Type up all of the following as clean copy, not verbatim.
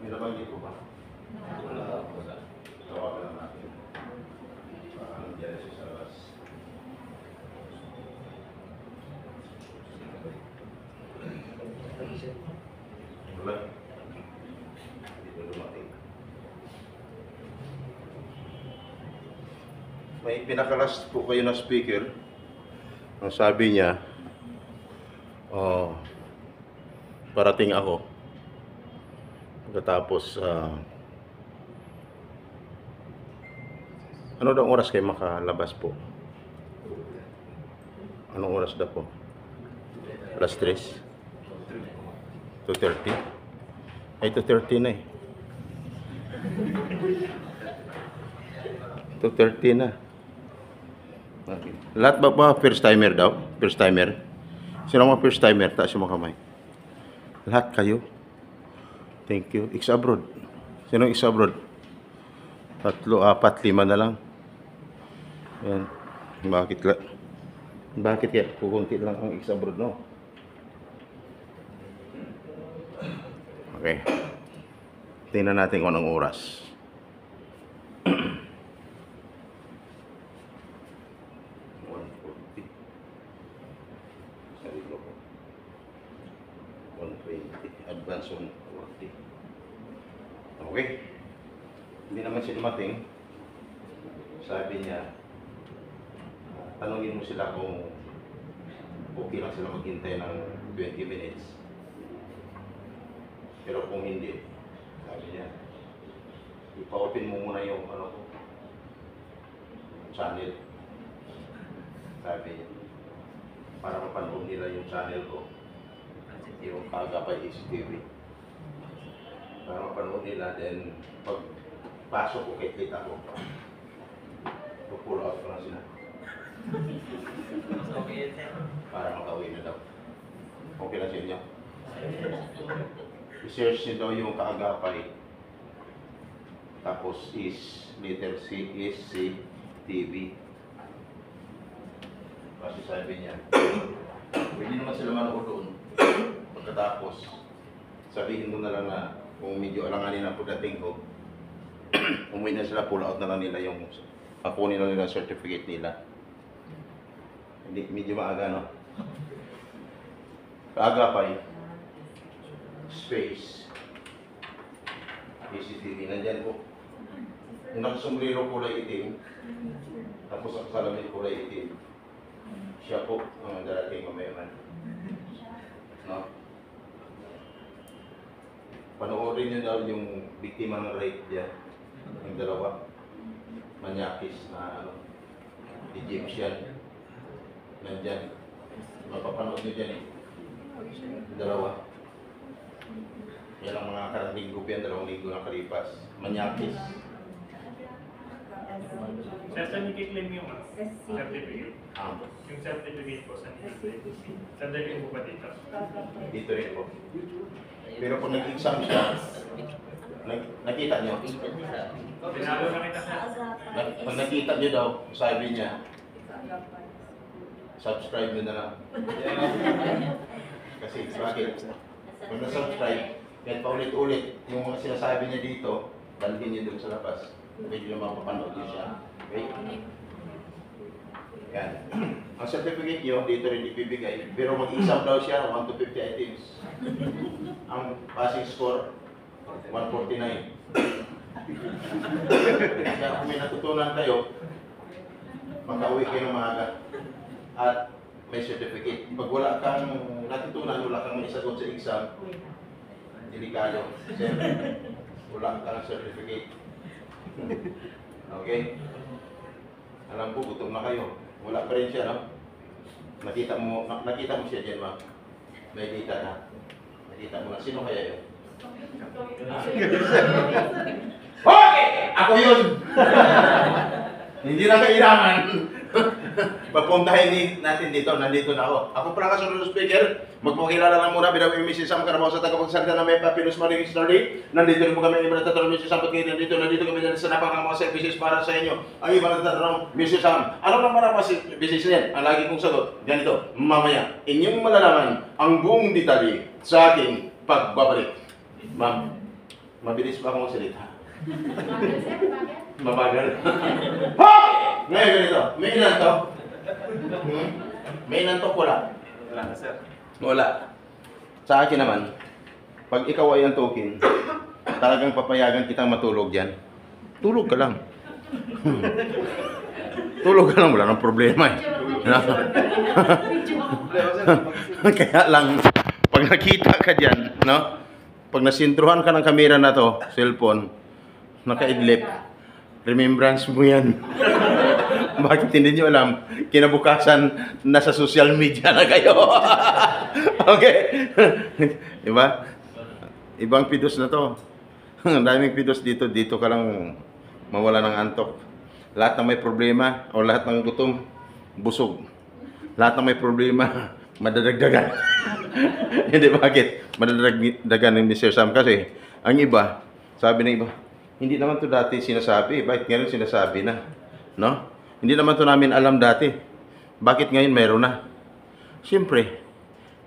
May nabanggit ko ba? Wala po sa. Tawagan lang natin. Baka nandiyan siya sa labas. Wala. Hindi na dumating. May pinakalas po kayo na speaker. Ang sabi niya, parating ako. Pagkatapos, ano daw oras kayo makalabas po? Anong oras daw po? Alas 3? 2:30? Ay, 2:30 na eh. 2:30 na. Okay. Lahat ba first timer daw? First timer? Sino mga first timer? Taas yung mga kamay. Lahat kayo? Thank you. Ex-abroad. Sino ex-abroad? 3, 4, 5 na lang. Yan. Bakit kaya? Kukunti lang ang ex-abroad, no? Okay. Tingnan natin kung anong oras. Advance 140. Okay. Hindi naman siya dumating. Sabi niya, tanungin mo sila kung okay lang sila maghintay ng 20 minutes. Pero kung hindi, sabi niya, ipa-open mo muna yung channel. Sabi niya, para mapanood nila yung channel ko. Yung Kaagapay HTV. Para mapanood nila, then pag pasok ko, kita ko. Pull out ko lang sila. Para makauwi na daw. Okay na sa inyo. I-search nyo daw yung Kaagapay. Tapos letter C is C TV. Kasi sabi niya, pwede naman sila manood doon. Pagkatapos, sabihin mo na lang na kung medyo alanganin ang pagdating ko, umuwi na sila, pull out na lang nila yung kunin na nila certificate nila. Hindi, medyo maaga, no? Kaagapay, space, CCTV, nandyan po. Yung nakasombrero kulay itim, tapos ang salamin kulay itim, siya po ang darating mamayaman. No? Panoorin nyo daw yung biktima ng rape dyan. Yung dalawa. Manyakis na Egyptian. Nandyan. Mapapanood nyo dyan eh. Yung dalawa. Yan ang mga karating group yan, 2 linggo na kalipas. Manyakis. Sir, saan i-claim yung certificate? Yung certificate po, saan i-claim? Saan din po ba dito? Dito rin po. Pero kung nag-exam siya, nakita nyo? Pinalo na kita, sir. Pag nakita nyo daw, sabi niya, subscribe nyo na lang. Kasi bakit? Kung na-subscribe, kahit paulit-ulit, yung mga sinasabi niya dito, dalhin niyo doon sa labas. Pwede naman mapapanood niyo siya. Okay? Yan. Ang certificate nyo, dito rin ipibigay. Pero mag-exam daw siya, 1 to 50 items. Ang passing score, 149. Kaya kung may natutunan kayo, makauwi kayo ng maaga. At may certificate. Pag wala kang natutunan, wala kang maisagot sa exam, delikado. Kasi wala kang certificate. Okay? Alam ko, gutom na kayo. Wala pa rin siya, no? Nakita mo siya dyan, ma'am. May data na. Nakita mo na. Sino kaya yun? Okay! Ako yun! Hindi na kailangan. Papuntahin natin dito. Nandito na ako. Ako pala kasunod speaker. Magpakilala lang muna. Bilang yung Mrs. Sam Carabaw sa tagapagsalita na may Papinus Maring Story. Nandito rin po kami yung mga nagtatanong Mrs. Sam. Pagkita nandito kami sa napakang mga services para sa inyo. Ang iba nagtatanong Mrs. Sam. Ano lang mga services yan? Ang lagi kong sagot. Ganito. Mamaya, inyong malalaman ang buong detalye sa aking pagbabalik. Ma'am, mabilis ba akong salita? Bakit, sir? Bakit? Mabagal. Hoy! Ngayon ganito, may ilan to? May ilan to wala? Wala na, sir. Wala. Sa akin naman, pag ikaw ay antukin, talagang papayagan kitang matulog dyan. Tulog ka lang. Tulog ka lang, wala nang problema eh. Kaya lang, pag nakita ka dyan, no? Pag nasintruhan ka ng kamera na to, cellphone, nakaidlip, remembrance mo yan. Bakit hindi nyo alam? Kinabukasan, nasa social media na kayo. Okay? Diba? Ibang pidos na to. Ang daming pidos dito. Dito ka lang mawala ng antok. Lahat ng may problema o lahat ng gutom, busog. Lahat ng may problema, madadagdagan. Hindi, bakit? Madadagdagan ni Mr. Sam kasi ang iba, sabi ng iba, hindi naman to dati sinasabi. Bakit ngayon sinasabi na? No? Hindi naman to namin alam dati. Bakit ngayon meron na? Siyempre,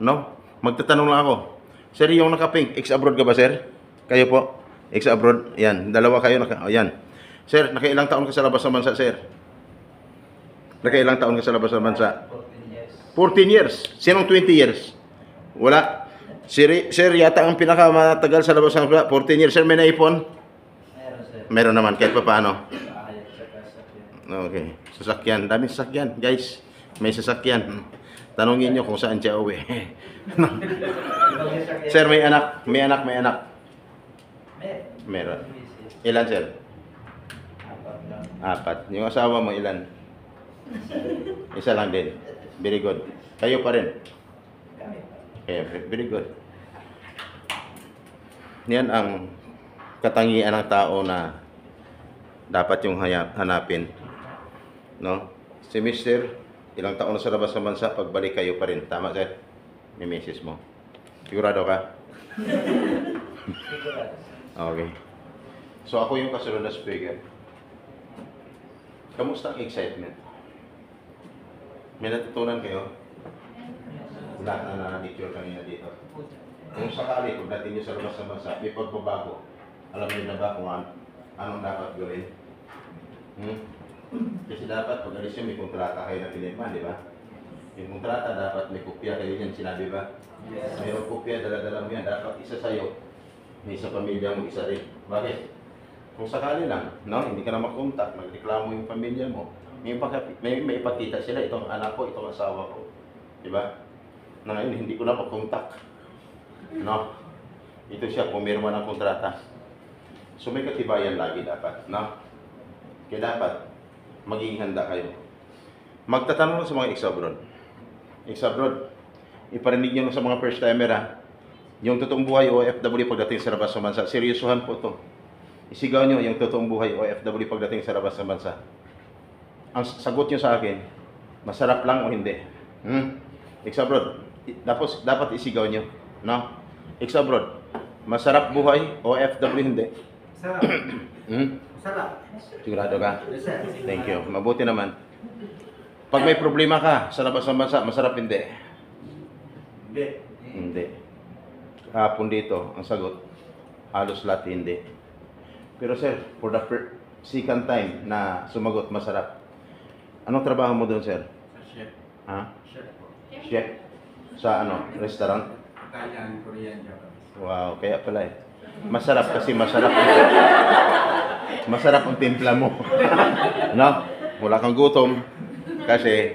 no? Magtatanong lang ako. Sir, yung nakapink, ex-abroad ka ba, sir? Kayo po? Ex-abroad? Yan, dalawa kayo. Yan. Sir, nakailang taon ka sa labas ng bansa, sir? Nakailang taon ka sa labas ng bansa? 14 years. Sinong 20 years? Wala. Sir, yata ang pinakamatagal sa labas ng bansa, 14 years. Sir, may naipon? Meron, sir. Meron naman, kahit pa paano. Bahay at saka sasakyan. Okay. Sasakyan. Daming sasakyan, guys. May sasakyan. Tanungin nyo kung saan siya uwi. Sir, may anak. May anak, may anak. Meron. Ilan, sir? Apat lang. Apat. Yung asawa mo, ilan? Isa lang din. Very good. Kayo pa rin. Kami. Okay, very good. Yan ang katangian ng tao na dapat yung hanapin. No? Si Mister, ilang taon na sa labas ng bansa, pagbalik kayo pa rin. Tama, sir? May misis mo. Sigurado ka? Sigurado. Okay. So ako yung kasunod na speaker. Kamusta ang excitement? May natutunan kayo? Lahat na na-picture kanina dito. Kung sakali, kung dating nyo sa labas ng bansa, may pagbabago. Alam niyo na ba kung anong dapat gawin? Kasi dapat pag alis nyo, may kontrata kayo na pinirma, di ba? Yung kontrata dapat may kopya kayo yan, sinabi ba? Yes. Mayroong kopya, dala-dala mo yan. Dapat isa sa'yo, may sa pamilya mo, isa rin. Bakit? Kung sakali lang, no? Hindi ka na makontak, nagreklamo yung pamilya mo, may ipakita sila, itong anak ko, itong asawa ko. Di ba? Na ngayon, hindi ko na makontak. No? Ito siya, pumirma ng kontrata. So may katibayan lagi dapat, no? Kaya dapat, maging handa kayo. Magtatanong lang sa mga ex-abroad. Ex-abroad, iparinig nyo sa mga first-timer, ha? Yung totoong buhay OFW pagdating sa labas ng bansa. Seryosohan po to. Isigaw nyo yung totoong buhay OFW pagdating sa labas ng bansa. Ang sagot nyo sa akin, masarap lang o hindi? Ex-abroad, dapat isigaw nyo. No? Ex-abroad, masarap buhay OFW hindi? Sarap. Sarap. Sigurado ka? Yes, sir. Thank you. Mabuti naman. Pag may problema ka sa labas ng bansa, masarap hindi? Hindi. Hindi. Kahapon dito, ang sagot, halos lahat hindi. Pero sir, for the second time na sumagot, masarap. Anong trabaho mo doon, sir? Chef. Ha? Chef po. Chef? Sa ano? Restaurant? Italian, Korean, Japanese. Wow, kaya pala eh. Masarap kasi masarap. Masarap ang timpla mo. No? Wala kang gutom. Kasi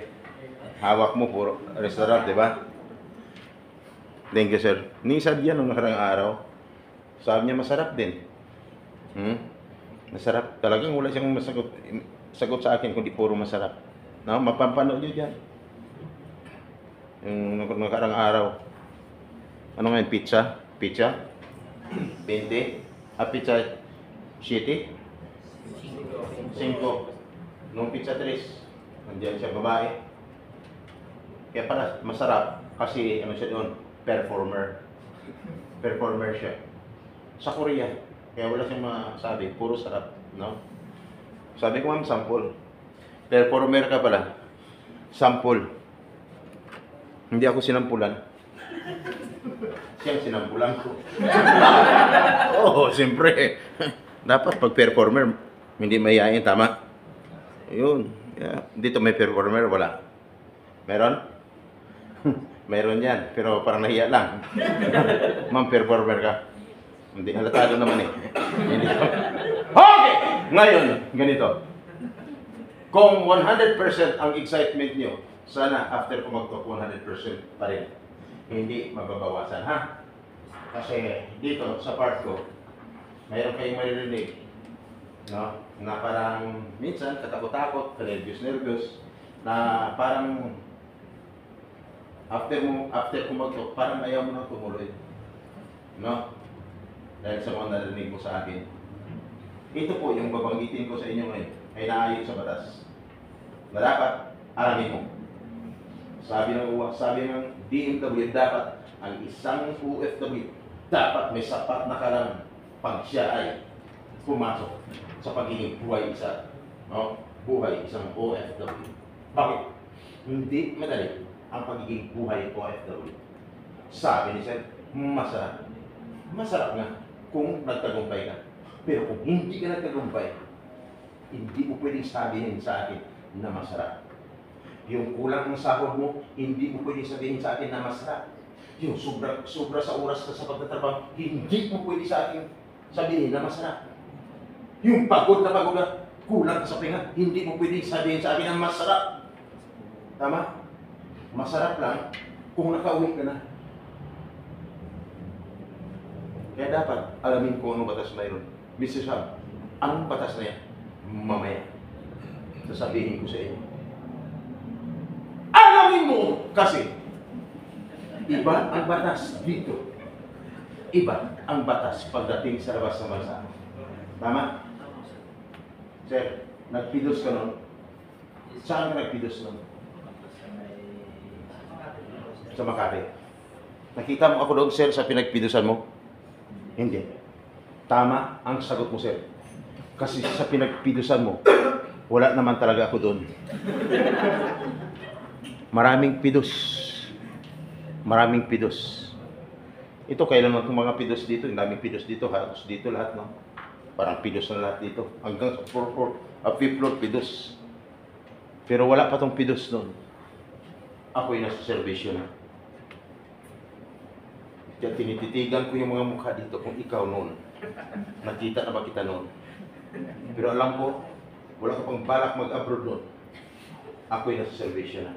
hawak mo puro restaurant, di ba? Thank you, sir. Nisad yan nung nakarang araw. Sabi niya masarap din. Masarap. Talagang wala siyang sagot sa akin kundi puro masarap. No? Mapapanood nyo dyan. Yung nakarang araw. Ano ngayon? Pizza? Pizza? 20? Pizza City? 5. Nung pizza 3, nandiyan siya babae. Kaya para masarap kasi ano siya doon, performer. Performer siya. Sa Korea. Kaya wala siyang masabi, puro sarap, no? Sabi ko, ma'am, sample. Performer ka pala. Sample. Hindi ako sinampulan. Siyang sinampulan ko. Oo, siyempre. Dapat pag performer, hindi mayayain, tama? Yun. Yeah. Dito may performer, wala. Meron? Meron yan, pero parang nahiya lang. Ma'am, performer ka. Hindi, halatado naman eh. Hindi ko. Okay! Ngayon, ganito. Kung 100% ang excitement nyo, sana after kumagtok 100% pa rin. Hindi mababawasan, ha? Kasi dito, sa part ko, mayroon kayong maririnig, no? Na parang minsan katakot-takot, nervous, na parang after kumagtok, parang ayaw mo nang tumuloy. No? Dahil sa mga narinig mo sa akin. Ito po yung babanggitin ko sa inyo ngayon ay naayon sa batas. Na dapat alamin mo. Sabi ng DMW, dapat ang isang OFW dapat may sapat na kailangan pag siya ay pumasok sa pagiging buhay isa. No? Buhay isang OFW. Bakit? Hindi madali ang pagiging buhay OFW. Sabi ni Sir, masarap. Masarap nga kung nagtagumpay ka. Pero kung hindi ka nagtagumpay, hindi mo pwedeng sabihin sa akin na masarap. Yung kulang ng sahod mo, hindi mo pwedeng sabihin sa akin na masarap. Yung sobra sa oras ka sa pagtatrabaho, hindi mo pwede sa akin sabihin na masarap. Yung pagod na kulang ka sa pahinga, hindi mo pwedeng sabihin sa akin na masarap. Tama? Masarap lang kung nakauwi ka na. Kaya dapat alamin kung anong batas mayroon. Mr. Sam, anong batas na yan? Mamaya. Sasabihin ko sa inyo. Alamin mo! Kasi, iba ang batas dito. Iba ang batas pagdating sa labas ng bansa. Tama? Sir, nagpidos ka nun? Saan ka nagpidos nun? Sa Makati. Nakita mo ako doon, sir, sa pinagpidusan mo? Hindi. Tama ang sagot mo, sir. Kasi sa pinagpidusan mo, wala naman talaga ako doon. Maraming pidos. Maraming pidos. Ito, kailan lang itong mga pidos dito? Ang daming pidos dito, halos dito lahat, no? Parang pidos na lahat dito. Hanggang sa fifth floor, pidos. Pero wala pa tong pidos doon. Ako'y nasa servisyo na. Kaya tinititigan ko yung mga mukha dito kung ikaw noon. Nakita na ba kita noon? Pero alam ko, wala ka pang balak mag-abroad noon. Ako'y nasa servisyo na.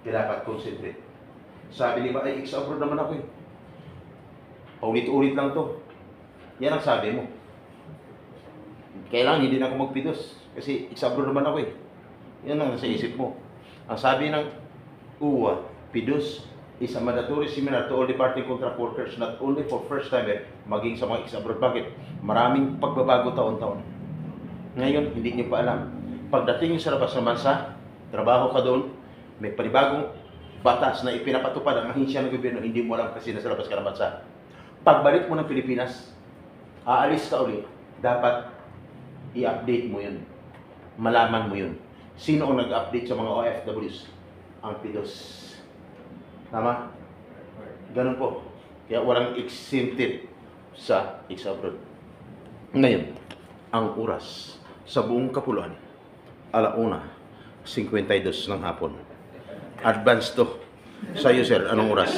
Kaya dapat concentrate. Sabi ni ba, ay ex-abroad naman ako eh. Paulit-ulit lang to. Yan ang sabi mo. Kailangan hindi na ako magpidos. Kasi ex-abroad naman ako eh. Yan ang nasa isip mo. Ang sabi ng UWA, pidos is a mandatory seminar to all departing contract workers, not only for first timer, maging sa mga ex-abroad. Bakit? Maraming pagbabago taon-taon. Ngayon, hindi niyo pa alam. Pagdating niyo sa labas ng bansa, trabaho ka doon, may panibagong batas na ipinapatupad ang ahensya ng gobyerno, hindi mo alam kasi nasa labas ka ng bansa. Pagbalik mo ng Pilipinas, aalis ka ulit, dapat i-update mo yun. Malaman mo yun. Sino ang nag-update sa mga OFWs? Ang pidos. Tama? Ganun po. Kaya walang exempted sa ex-abroad. Ngayon, ang oras sa buong Kapuluan, 1:52 ng hapon. Advance to. Sa iyo, sir, anong oras?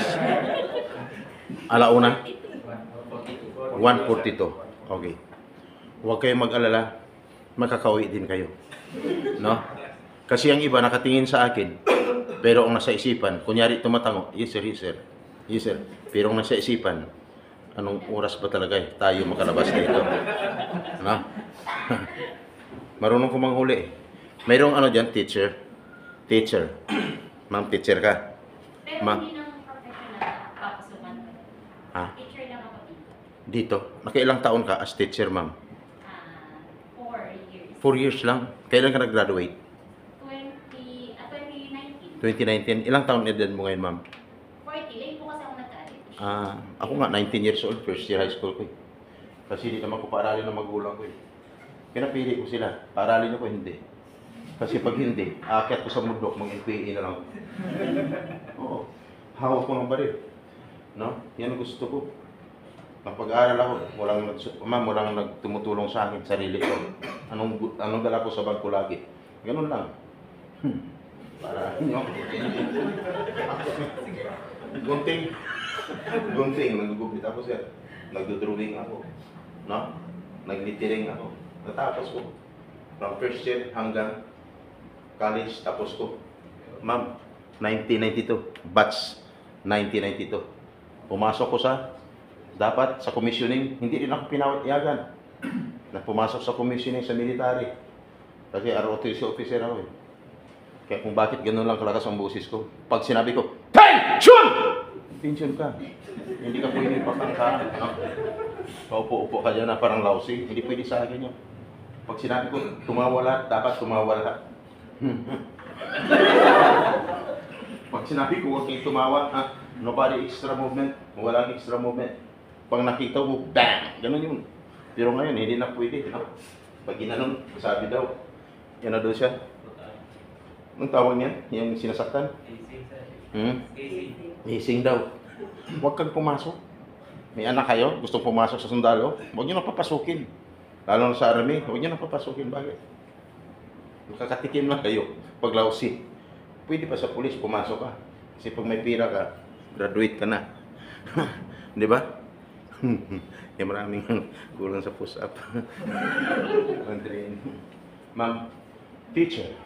1:42. Okay. Huwag kayong mag-alala. Makakauwi din kayo. No? Kasi ang iba nakatingin sa akin, pero ang nasa isipan, kunyari tumatango, yes sir, yes sir, yes sir. Pero ang nasa isipan, anong oras ba talaga tayo makalabas dito? No? Marunong ko manghuli. Mayroong ano dyan, teacher. Teacher. Ma'am, teacher ka. Pero Ma- hindi naman professional papasukan. Ha? Teacher lang ako dito. Dito. Nakailang taon ka as teacher, ma'am? 4 years. 4 years lang. Kailan ka nag-graduate? 2019. 2019. Ilang taon edad mo ngayon, ma'am? 40. Late po kasi ako nag-college. Ako nga, 19 years old, first year high school ko eh. Kasi hindi naman ko paaralin ng magulang ko eh. Pinapili ko sila, paaralin ako hindi. Kasi pag hindi, aakyat ko sa mundok, mag-NPA na lang ako. Oo, hawak ko ng baril. No? Yan ang gusto ko. Napag-aaral ako, walang nagtumutulong sa akin, sarili ko. Anong dala ko sa bag ko lagi? Ganun lang. Para inyo. Gunting, nagugupit ako sir. Nagdodrawing ako. No? Naglitiring ako. Natapos ko. From first year hanggang college, tapos ko. Ma'am, 1992. Batch 1992. Pumasok ko dapat sa commissioning, hindi rin ako pinayagan na pumasok sa commissioning sa military. Kasi ROTC officer ako eh. Kaya kung bakit gano'n lang kalakas ang boses ko, pag sinabi ko, pension! Pension ka. Hindi ka pwede papangka. No? Paupo-upo ka dyan na parang lousy. Hindi pwede sa akin yun. Pag sinabi ko, tumawa lahat, dapat tumawa lahat. Pag sinabi ko, huwag kayong tumawa, nobody extra movement, walang extra movement. Pag nakita mo, bang! Ganun yun. Pero ngayon, hindi na pwede. No? Pag ginanong, sabi daw, yan na daw siya. Anong tawag niyan? Yung sinasaktan? Ising daw. Huwag kang pumasok. May anak kayo, gustong pumasok sa sundalo, huwag nyo na papasukin. Lalo na sa army, huwag nyo na papasukin. Bakit? Makakatikim lang kayo pag lausi. Pwede pa sa pulis, pumasok ka. Kasi pag may pira ka, graduate ka na. Di ba? Yung maraming kulang sa push-up. Ma'am, teacher,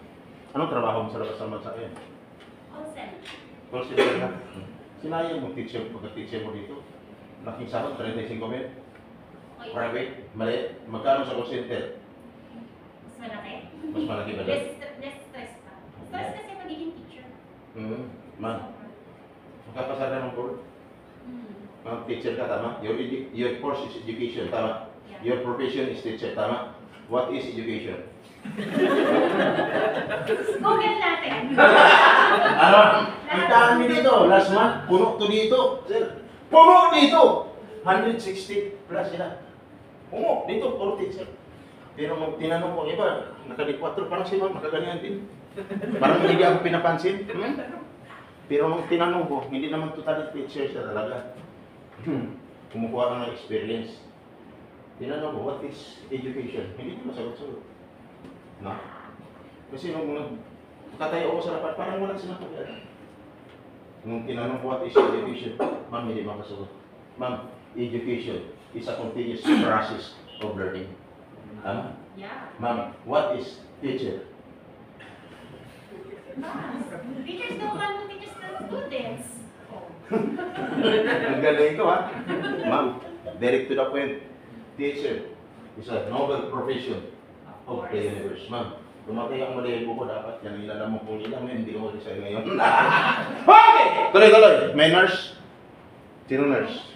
anong trabaho mo sa labas ng bansa yan? Call center ka? Sinayang mo teacher, pagka-teacher mo dito? Laking sahod, 35 mil? Private? Mali? Magkano sa call center? Mas malaki? Mas malaki ba doon? Less stress pa. Stress kasi magiging teacher. Ma'am, magkapasada ng board? Ma'am, teacher ka, tama? Your course is education, tama? Yeah. Your profession is teacher, tama? What is education? Google natin. Ano? Ang dami dito. Last month, puno to dito. Sir, puno dito. 160 plus sila. Puno dito, puro teacher. Pero nung tinanong ko, iba, nakadi-4, parang si ma'am, nakaganyan din. Parang hindi ako pinapansin. Pero nung tinanong ko, hindi naman totally teacher siya talaga. Kumukuha ka ng experience. Tinanong ko, what is education? Hindi ko masagot-sagot. No? Kasi nung nakatayo ako sa lapat, parang walang sinasagot. Nung tinanong ko, what is education? Ma'am, hindi makasagot. Ma'am, education is a continuous process of learning. Tama? Yeah. Ma'am, what is teacher? Teachers don't want to teach the students. Ang galing ko ha. Ma'am, direct to the point. Teacher is a noble profession of the universe. Ma'am, tumatay ang malibo ko dapat. Yan ilalam mo po nila. Hindi ko mag-design ngayon. Okay! Tuloy-tuloy. May nurse? Sino nurse?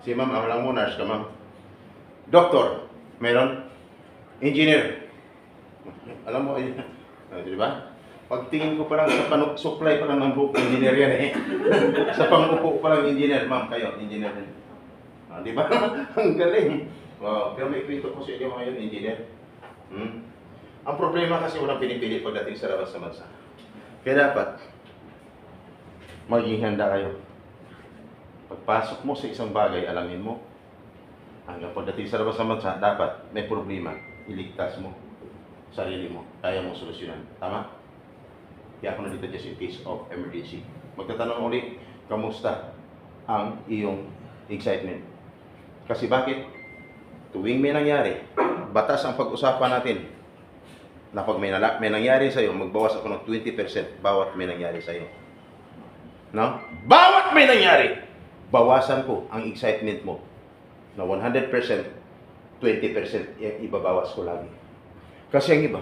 Si ma'am, alam mo nurse ka ma'am. Doctor? Meron? Engineer? Alam mo, di ba? Pagtingin ko parang sa supply pa lang ng book, engineer yan eh. Sa pangupo pa lang engineer, ma'am kayo, engineer din. Di ba? Ang galing. Pero may kwento ko sa inyo ngayon, engineer. Ang problema kasi walang pinipili pagdating sa labas sa bansa. Kaya dapat, maging handa kayo. Pagpasok mo sa isang bagay, alamin mo. Hanggang pagdating sa labas sa bansa, dapat may problema. Iligtas mo. Sarili mo. Kaya mo solusyonan. Tama? Kaya ako nandito just in case of emergency. Magtatanong ulit, kamusta ang iyong excitement? Kasi bakit? Tuwing may nangyari, batas ang pag-usapan natin na pag may nangyari sa'yo, magbawas ako ng 20% bawat may nangyari sa'yo. No? Bawat may nangyari, bawasan ko ang excitement mo na 100%, 20% ibabawas ko lagi. Kasi ang iba,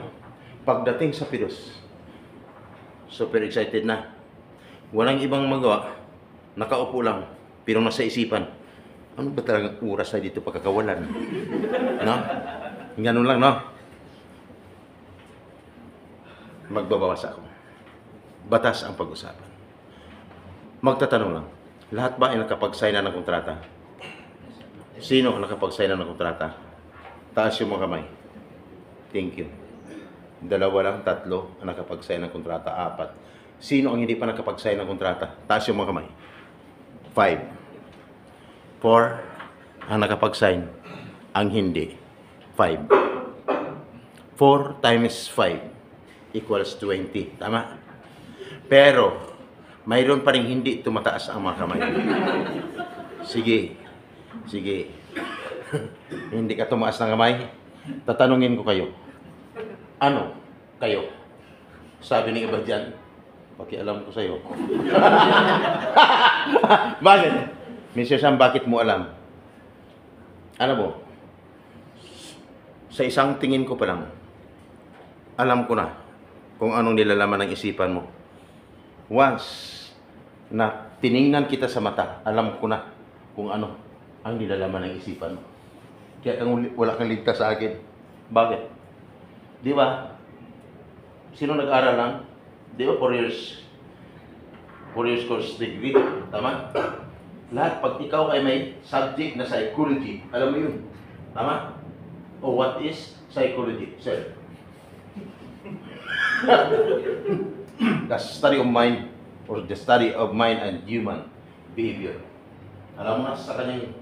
pagdating sa Pidos, super excited na. Walang ibang magawa. Nakaupo lang. Pero nasa isipan, ano ba talagang oras na dito pagkakawalan? No? Ganun lang, no? Magbabawas ako. Batas ang pag-usapan. Magtatanong lang. Lahat ba ay nakapag-sign na ng kontrata? Sino ang nakapag-sign na ng kontrata? Taas yung mga kamay. Thank you. 2 lang, 3 ang nakapag-sign ng kontrata, 4. Sino ang hindi pa nakapag-sign ng kontrata? Taas yung mga kamay. 5, 4, ang nakapag-sign, ang hindi 5. 4 times 5 equals 20. Tama? Pero, mayroon pa rin hindi tumataas ang mga kamay. Sige. Sige. Hindi ka tumaas ng kamay? Tatanungin ko kayo. Ano kayo? Sabi ng iba dyan, pakialam ko sa'yo. Bakit? Mr. Sam, bakit mo alam? Alam mo, sa isang tingin ko pa lang, alam ko na kung anong nilalaman ng isipan mo. Once na tiningnan kita sa mata, alam ko na kung ano ang nilalaman ng isipan mo. Kaya wala kang ligtas sa akin. Bakit? Di ba? Sino nag-aral lang? Di ba 4 years? 4 years course degree. Tama? Lahat, pag ikaw ay may subject na psychology, alam mo yun. Tama? O what is psychology? Sir? The study of mind or the study of mind and human behavior. Alam mo na sa kanyang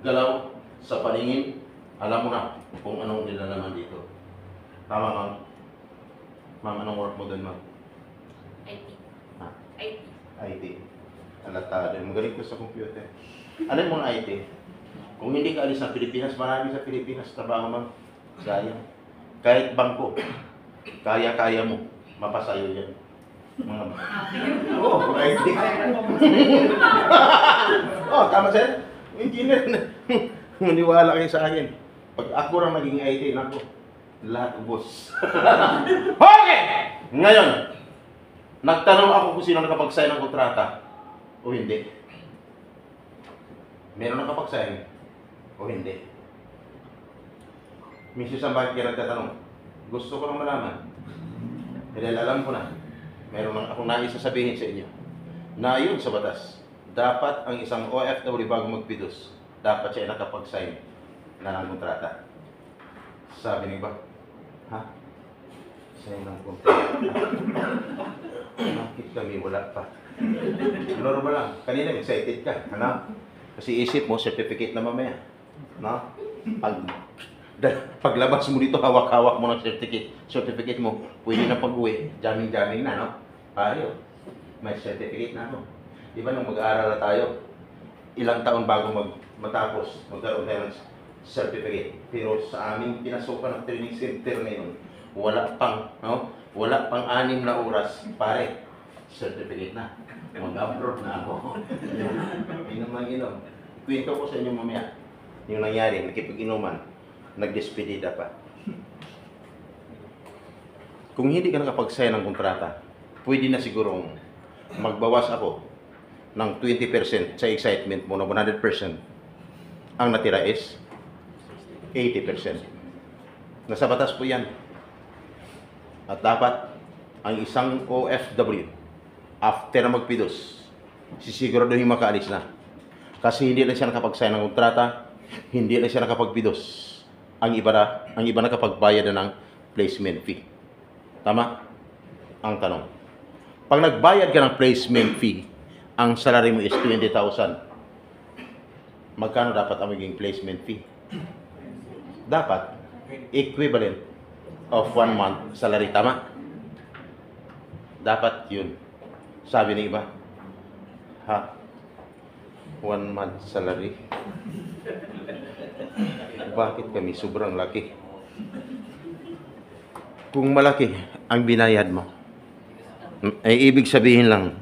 galaw, sa paningin, alam mo na kung anong nilalaman dito. Tama, ma'am? Ma'am, anong work mo doon, ma'am? IT. Ha? IT. IT. Alata din. Magaling ko sa computer. Alam mo ang IT? Kung hindi ka alis ng Pilipinas, marami sa Pilipinas trabaho, ma'am. Sayang. Kahit bangko, kaya-kaya mo. Mapasayo yan. Mga Oo, IT. Oh, tama, sir. Engineer na. Maniwala kayo sa akin. Pag ako lang naging IT, naku, lahat ubos. Okay! Ngayon, nagtanong ako kung sino nakapag-sign ng kontrata o hindi. Meron nakapag-sign o hindi. Mrs. Sam, bakit ka nagtatanong? Gusto ko lang malaman. Dahil alam ko na, meron lang akong nais sasabihin sa inyo. Na yun sa batas, dapat ang isang OFW bago magpidos, dapat siya nakapag-sign na ng kontrata. Sabi niyo ba? Ha? Sign ng kontrata. Bakit kami wala pa? Normal lang. Kanina excited ka. Ano? Kasi isip mo, certificate na mamaya. No? Paglabas mo dito, hawak-hawak mo ng certificate mo, pwede na pag-uwi. Jamming-jamming na, no? Pare, may certificate na, no? Di ba nung mag-aaral na tayo, ilang taon bago matapos, magkaroon tayo ng certificate. Pero sa aming pinasukan ng training center ngayon, wala pang 6 na oras, pare, certificate na. Mag-abroad na ako. Inom. Kwento ko sa inyo mamaya. Yung nangyari, nakipag-inuman, nagdespedida pa. Kung hindi ka nakapag-sign ng kontrata, pwede na sigurong magbawas ako ng 20% sa excitement mo na 100%. Ang natira is 80%. Nasa batas po yan. At dapat ang isang OFW after na magpidos, sisiguraduhin makaalis na. Kasi hindi na siya nakapag-sign ng kontrata, hindi na siya nakapagpidos. Ang iba nakapagbayad na ng placement fee. Tama? Ang tanong. Pag nagbayad ka ng placement fee, ang salary mo is 20,000. Magkano dapat ang maging placement fee? Dapat equivalent of 1 month salary. Tama? Dapat yun. Sabi ng iba, ha? 1 month salary? Bakit kami sobrang laki? Kung malaki ang binayad mo, ay ibig sabihin lang,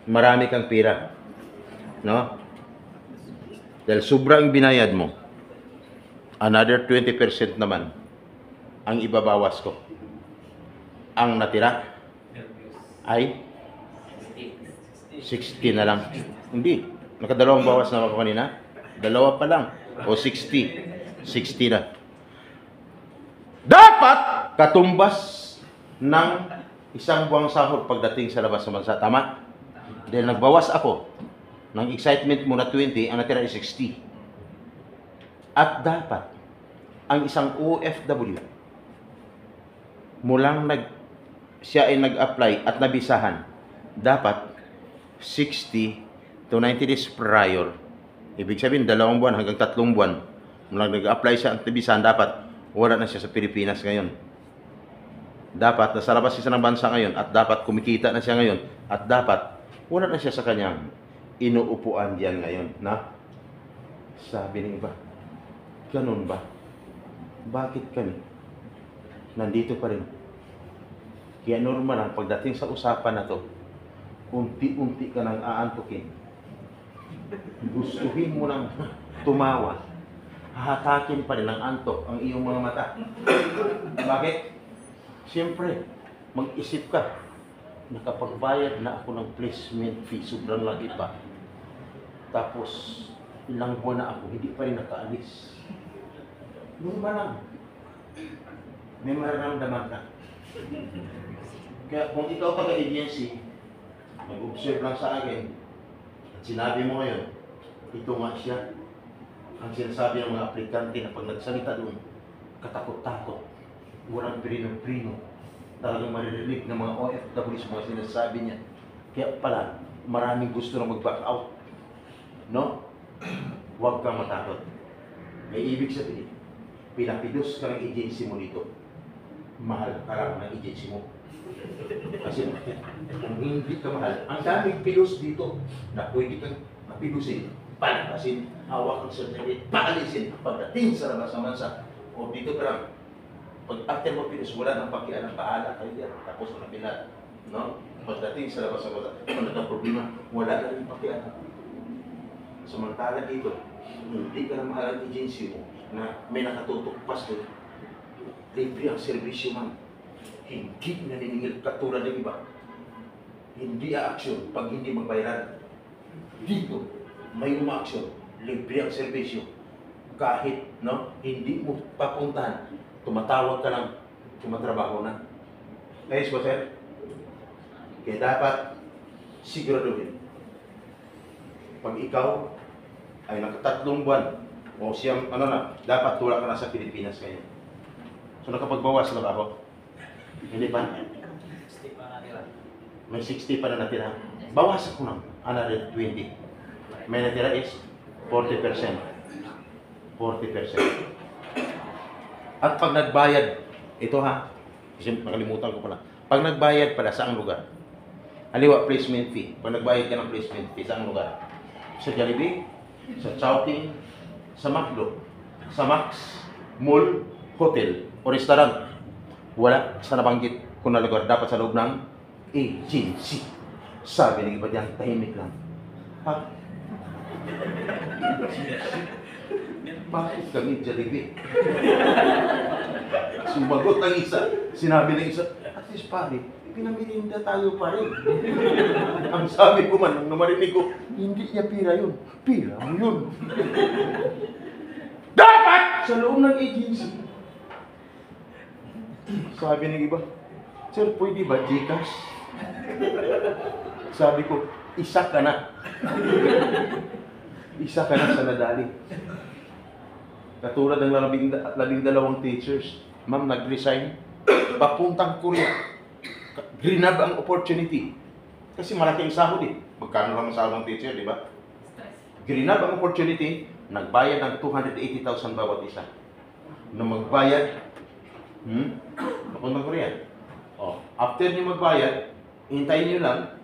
marami kang pira. No? Dahil sobrang binayad mo, another 20% naman ang ibabawas ko. Ang natira ay 60 na lang. Hindi. Nakadalawang bawas na ako kanina. Dalawa pa lang. O 60. 60 na. Dapat katumbas ng isang buwang sahod pagdating sa labas ng bansa. Tama? Dahil nagbawas ako ng excitement mo na 20, ang natira ay 60. At dapat ang isang OFW mulang siya ay nag-apply at nabisahan, dapat 60 to 90 days prior Ibig sabihin, 2 buwan hanggang 3 buwan, mula nag-apply siya ang tibisan, dapat wala na siya sa Pilipinas ngayon. Dapat nasa labas siya ng bansa ngayon at dapat kumikita na siya ngayon at dapat wala na siya sa kanyang inuupuan diyan ngayon. Na? Sabi ng iba, ganun ba? Bakit kami nandito pa rin? Kaya normal ang pagdating sa usapan na to, unti-unti ka nang aantukin. Gustuhin mo nang tumawa. Hahatakin pa rin ng antok ang iyong mga mata. Bakit? Siyempre, mag-isip ka, nakapagbayad na ako ng placement fee, sobrang laki pa. Tapos, ilang buwan na ako, hindi pa rin nakaalis. Normal lang. May mararamdaman ka. Kaya kung ikaw taga-agency, mag-observe lang sa akin, at sinabi mo ngayon, ito nga siya. Ang sinasabi ng mga aplikante na pag nagsalita doon, katakot-takot, walang pirino-pirino, talagang maririnig ng mga OFW sa mga sinasabi niya. Kaya pala, maraming gusto na mag-back out. No? Huwag kang matakot. May ibig sabihin, pinapidos ka ng agency mo dito. Mahal ka lang ng agency mo. Kasi kung hindi ka mahal, ang daming pilos dito na pwede kang mapilusin, palakasin, hawak ang certificate, paalisin, pagdating sa labas ng bansa. O dito ka lang, pag after mo pilos, wala nang pakialam, paala kayo yan, tapos na pinat. No? Pagdating sa labas ng bansa, kung nagka-problema, wala na rin pakialam. Samantala dito, hindi ka na mahal ang agency mo na may nakatutok pas doon. Libre ang servisyo man. Hindi naniningil katulad ng iba. Hindi a-action pag hindi magbayaran. Dito, may uma-action. Libre ang servisyo. Kahit hindi mo papuntahan, tumatawag ka lang, tumatrabaho na. Ayos ba, sir? Kaya dapat siguraduhin. Pag ikaw ay nakatatlong buwan o siyang dapat wala ka na sa Pilipinas ngayon. So nakapagbawas na ba ako? Hindi pa? May 60 pa na natira. Bawas ako ng another 20. May natira is 40%. 40%. At pag nagbayad, ito kasi nakalimutan ko pala. Pag nagbayad pala, saang lugar? Aliwa, placement fee. Pag nagbayad ka ng placement fee, saang lugar? Sa Jollibee, sa Chowking, sa McDo, sa Max, mall, hotel, o restaurant. Wala sa nabanggit kung na lugar, dapat sa loob ng agency. Sabi ng iba diyan, tahimik lang. Ha? Bakit kami Jollibee? Sumagot ang isa. Sinabi ng isa, at least pare, pinamirinda tayo pa rin. Ang sabi ko man, nung marinig ko, hindi niya pira yun. Pira mo yun. Dapat sa loob ng agency. Sabi ng iba, sir, pwede ba Gcash? Sabi ko, isa ka na. Isa ka na sa nadali. Katulad ng 12 teachers, ma'am, nag-resign, papuntang Korea. Grinab ang opportunity. Kasi malaki ang sahod eh. Magkano lang ang sahod ng teacher, di ba? Grinab ang opportunity, nagbayad ng 280,000 bawat isa. Nung magbayad, papuntang Korea. After nyo magbayad, hintayin nyo lang,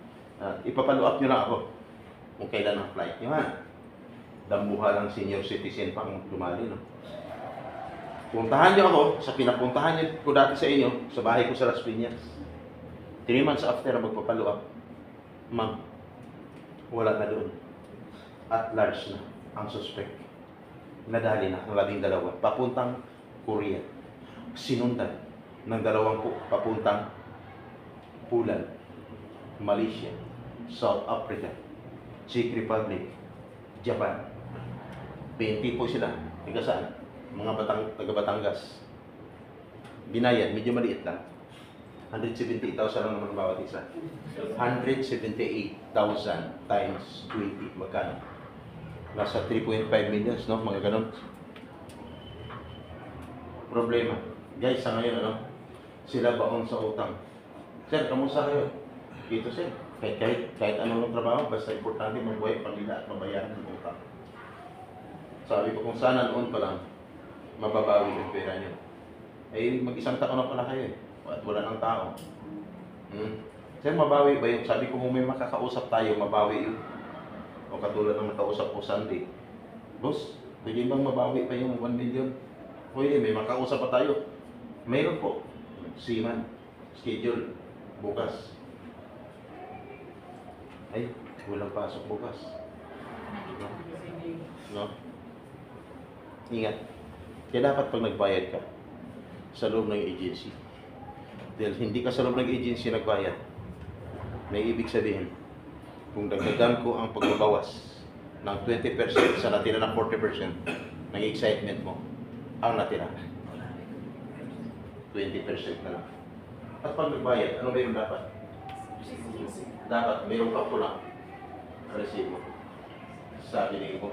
ipapalo up nyo lang ako kung kailan ang flight nyo Dambuha ng senior citizen pang dumali, no? Puntahan nyo ako sa pinapuntahan nyo ko dati sa inyo, sa bahay ko sa Las Piñas. 3 months after magpapalo up, ma'am, wala na doon. At large na ang suspect. Nadali na ang 12, papuntang Korea. Sinundan ng 2 papuntang Poland, Malaysia, South Africa, Czech Republic, Japan. 20 po sila. Ika saan? Mga taga-Batangas. Binayad, medyo maliit lang. 178,000 lang naman bawat isa. 178,000 times 20. Magkano? Nasa 3.5 million, no? Mga ganon. Problema. Guys, sa ngayon, sila baon sa utang. Sir, kamusta kayo? Dito, sir. Kahit anong trabaho, basta importante magbuhay pag-ila at mabayaran ng utang. Sabi ko kung sana noon pa lang, mababawi yung pera nyo. Eh, mag-isang taon na pala kayo eh. At wala ng tao. Sir, mabawi ba yun? Sabi ko kung may makakausap tayo, mabawi yun. O katulad ng nakausap ko Sunday. Boss, pwede bang mabawi pa yung 1 million? Pwede, may makausap pa tayo. Mayroon po. Seaman. Schedule. Bukas. Ay, walang pasok bukas. No? Ingat. Kaya dapat pag nagbayad ka sa loob ng agency. Dahil hindi ka sa loob ng agency nagbayad, may ibig sabihin, kung dagdagan ko ang pagbabawas ng 20% sa natira ng 40% ng excitement mo, ang natira 20% na lang. At pag nagbayad, ano ba yung dapat? Dapat mayroong ka po lang resibo. Sabi ni ko,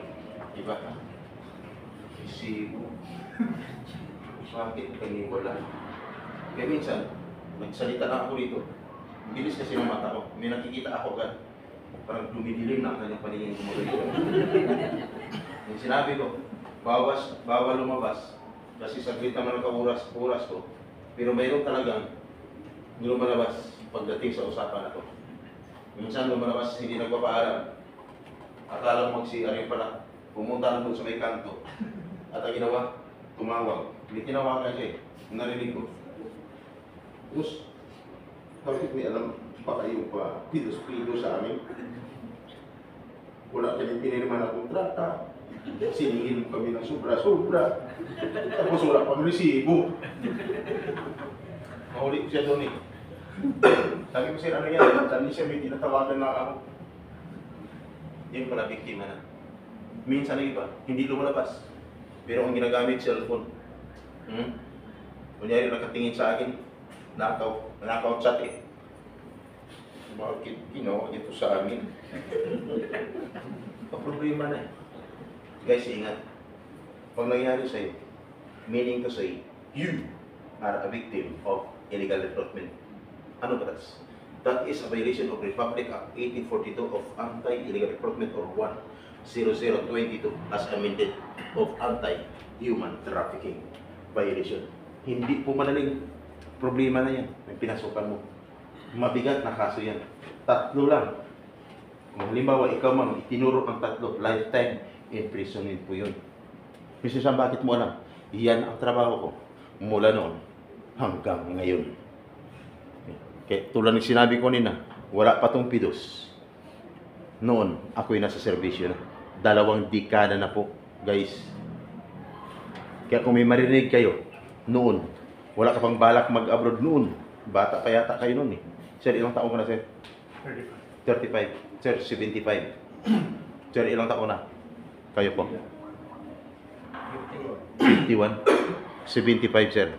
iba ka? Resibo. Bakit kami wala? Kaya minsan, nagsalita na ako dito. Bilis kasi ng mata ko. May nakikita ako agad. Parang dumidilim na ang kanyang paningin kumulito. Yung sinabi ko, bawal lumabas. Kasi saglit naman ang oras ko. Pero mayroon talagang lumalabas pagdating sa usapan na to. Minsan lumalabas hindi nagpapaalam. Akala mo mag-CR pala. Pumunta lang doon sa may kanto. At ang ginawa, tumawag. Hindi tinawagan siya eh. Narinig ko. Tapos, bakit may alam pa kayo pa pilos-pilo sa amin? Wala kayong pinirma na kontrata. Siningin kami ng sobra-sobra. Tapos wala pang resibo. Mahuli ko siya doon eh. Sabi ko sir, ano yan? Sabi siya, may tinatawagan na ako. Yan pala, biktima na. Minsan na iba, hindi lumalabas. Pero ang ginagamit, cellphone. Kunyari nakatingin sa akin, nakaw chat eh. Bakit ginawa ito sa amin? Problema na eh. Guys, ingat. Pag nangyari sa'yo, meaning to say, you are a victim of illegal recruitment. Ano ba das? That is a violation of Republic Act 1842 of Anti-Illegal Recruitment or 10022 as amended of Anti-Human Trafficking Violation. Hindi po madaling problema na yan. May pinasukan mo. Mabigat na kaso yan. 3 lang. Kung halimbawa, ikaw ma'am, itinuro ang 3, lifetime imprisonment po yun. Mr. Sam, bakit mo alam? Yan ang trabaho ko mula noon hanggang ngayon. Kaya tulad ng sinabi ko nina, wala pa tong pidos. Noon, ako'y nasa serbisyo na. 2 dekada na po, guys. Kaya kung may marinig kayo, noon, wala ka pang balak mag-abroad noon. Bata pa yata kayo noon eh. Sir, ilang taon ka na, sir? 35. Sir, 75. Sir, ilang taon na? Kayo po? 51. 75, sir.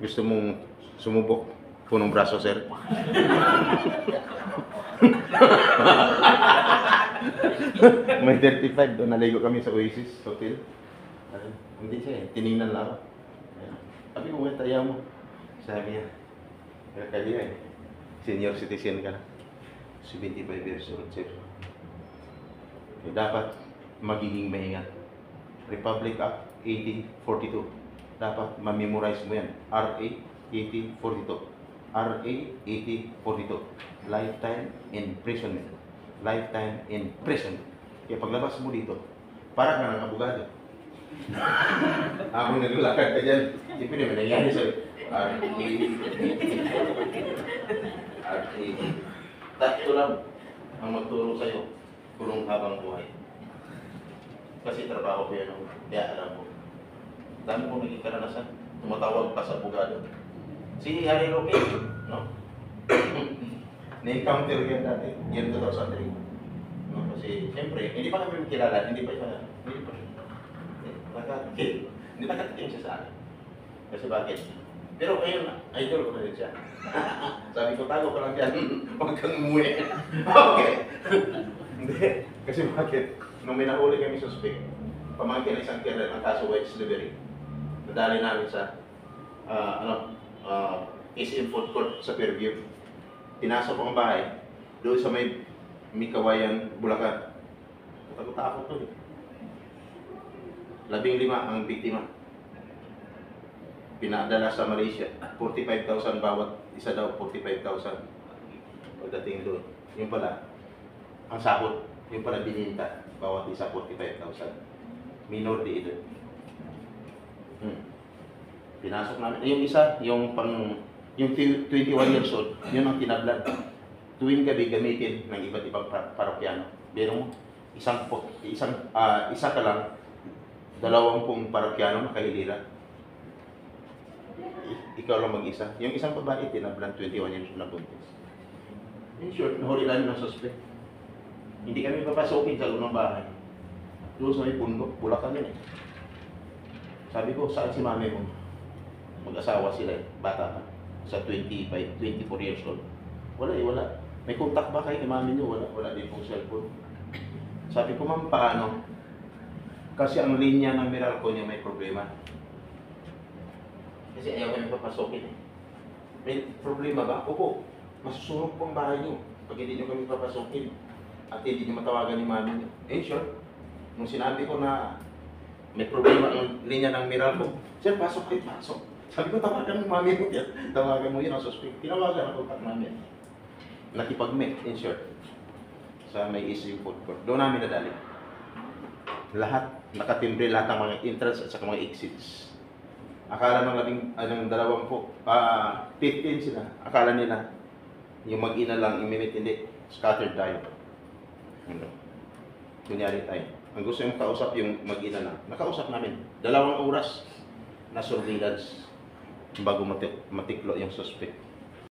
Gusto mong sumubok punong braso, sir? May 35 doon. Naligo kami sa Oasis Hotel. Hindi siya eh. Tinignan lang ako. Sabi ko, may taya mo. Sabi niya, kaya eh. Senior citizen ka na. 75 years old, sir. Eh, dapat magiging maingat. Republic Act 1842. Dapat ma-memorize mo yan. RA 1842. RA 1842. Lifetime imprisonment. Lifetime imprisonment. Kaya paglabas mo dito, para ka ng abogado. Ako naglalakad ka dyan. Siyempre naman nangyari sa RA 1842. 3 lang ang magturo sa'yo. Kulong habang buhay. Kasi trabaho ko yan. Kaya alam mo. Dami kong naging karanasan. Tumatawag pa sa abogado. Si Harry Roque, no? Na-encounter yan dati. Yan 2003. No? Kasi, siyempre, hindi pa kami kilala. Hindi pa siya. Hindi nakatikim siya sa akin. Kasi bakit? Pero ngayon, idol ko na rin siya. Sabi ko, tago ko lang dyan. Huwag kang umuwi. Okay. Hindi. Kasi bakit? Nung may nahuli kami suspect, pamangkin ng isang killer ang kaso white slavery. Nadali namin sa SM Food Court sa Fairview. Pinasok ko ang bahay doon sa may Mikawayan, Bulacan. Takot-takot to. 15 ang biktima. Pinadala sa Malaysia. 45,000 bawat isa daw, 45,000. Pagdating doon. Yung pala, ang sahod, yung pala bininta, bawat isa 45,000. Minor de edad. Pinasok namin. Yung isa, yung 21 years old, yun ang tinablad. Tuwing gabi gamitin ng iba't ibang parokyano. Pero isa ka lang, 20 parokyano nakahilira. Ikaw lang mag-isa. Yung isang babae, tinablan 21 years old na buntis. In short, nahuli namin ng suspect. Hindi kami papasokin sa lunang bahay. Doon sa may bundok, Bulacan yun eh. Sabi ko, saan si mami mo? Mag-asawa sila eh, bata pa. Sa 24 years old. Wala eh, wala. May contact ba kayo kay mami niyo? Wala din pong cellphone. Sabi ko, ma'am, paano? Kasi ang linya ng Meralco niya may problema. Kasi ayaw kami papasokin eh. May problema ba? Opo, masusunog po ang bahay niyo pag hindi niyo kami papasokin at hindi niyo matawagan ni mami niyo. Eh, sure. Nung sinabi ko na may problema ang linya ng Meralco, sir, pasok kayo, pasok. Sabi ko, tawagan mo mami mo yan. Tawagan mo yun ang suspect. Tinawagan ako pat namin. Nakipag-met, in short. Sa may issue food court. Doon namin nadali. Lahat, nakatimbre lahat ng mga entrance at saka mga exits. Akala ng 15 sila. Akala nila, yung mag-ina lang, imimit, hindi. Scattered tayo. Ano? Kunyari tayo. Ang gusto yung kausap yung mag-ina lang. Nakausap namin. 2 oras na surveillance bago matiklo yung suspect.